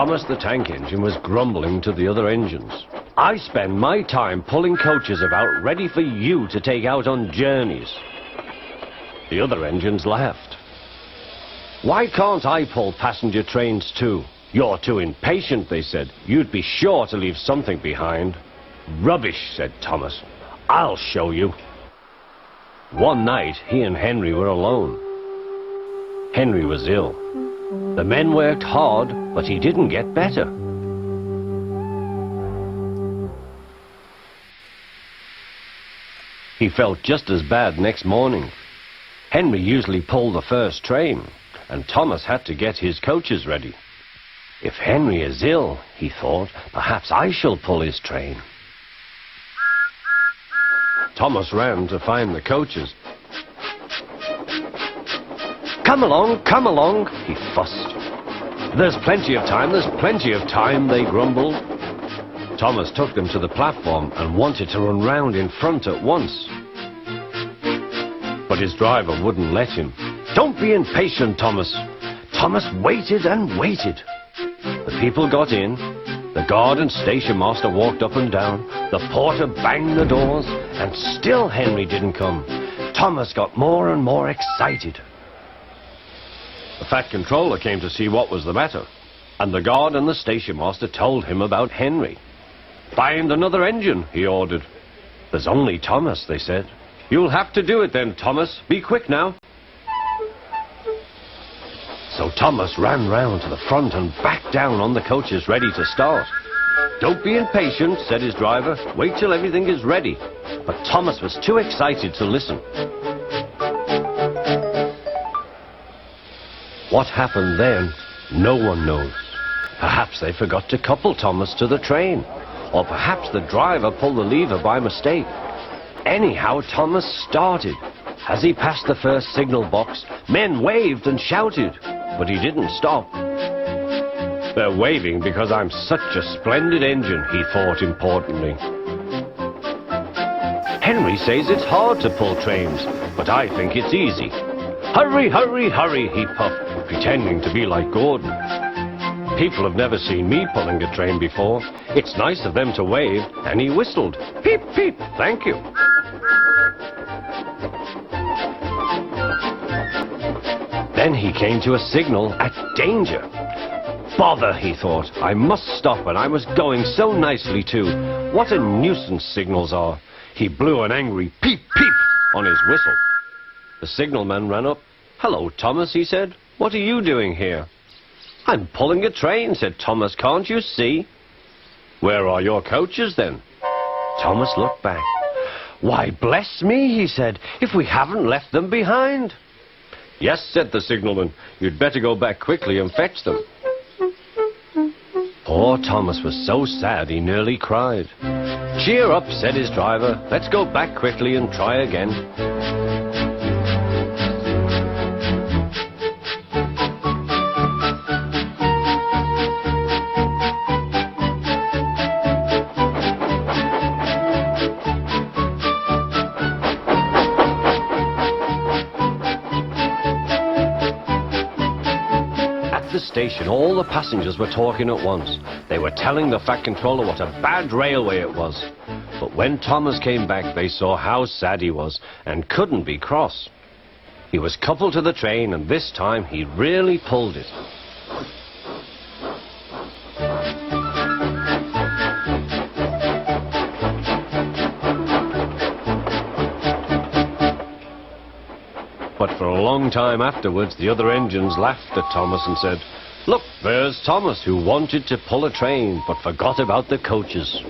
Thomas the tank engine was grumbling to the other engines. "I spend my time pulling coaches about ready for you to take out on journeys." The other engines laughed. "Why can't I pull passenger trains too?" "You're too impatient," they said. "You'd be sure to leave something behind." "Rubbish," said Thomas. "I'll show you." One night, he and Henry were alone. Henry was ill. The men worked hard, but he didn't get better. He felt just as bad next morning. Henry usually pulled the first train, and Thomas had to get his coaches ready. "If Henry is ill," he thought, "perhaps I shall pull his train." Thomas ran to find the coaches. Come along," he fussed. There's plenty of time," they grumbled. Thomas took them to the platform and wanted to run round in front at once. But his driver wouldn't let him. "Don't be impatient, Thomas." Thomas waited and waited. The people got in. The guard and station master walked up and down. The porter banged the doors, and still Henry didn't come. Thomas got more and more excited. The fat controller came to see what was the matter, and the guard and the station master told him about Henry. "Find another engine," he ordered. "There's only Thomas," they said. "You'll have to do it then, Thomas. Be quick now." So Thomas ran round to the front and back down on the coaches ready to start. "Don't be impatient," said his driver. "Wait till everything is ready." But Thomas was too excited to listen. What happened then, no one knows. Perhaps they forgot to couple Thomas to the train, or perhaps the driver pulled the lever by mistake. Anyhow, Thomas started. As he passed the first signal box, men waved and shouted, but he didn't stop. "They're waving because I'm such a splendid engine," he thought importantly. "Henry says it's hard to pull trains, but I think it's easy. Hurry, hurry, hurry," he puffed, pretending to be like Gordon. "People have never seen me pulling a train before. It's nice of them to wave," and he whistled. "Peep, peep, thank you." Then he came to a signal at danger. "Bother," he thought. "I must stop, and I was going so nicely too. What a nuisance signals are." He blew an angry peep, peep on his whistle. The signalman ran up. "Hello, Thomas," he said. "What are you doing here?" "I'm pulling a train," said Thomas. "Can't you see?" "Where are your coaches then?" Thomas looked back. "Why, bless me," he said, "if we haven't left them behind." "Yes," said the signalman. "You'd better go back quickly and fetch them." Poor Thomas was so sad he nearly cried. "Cheer up," said his driver. "Let's go back quickly and try again." At the station, all the passengers were talking at once. They were telling the fat controller what a bad railway it was. But when Thomas came back, they saw how sad he was and couldn't be cross. He was coupled to the train, and this time he really pulled it. But for a long time afterwards, the other engines laughed at Thomas and said, "Look, there's Thomas, who wanted to pull a train but forgot about the coaches."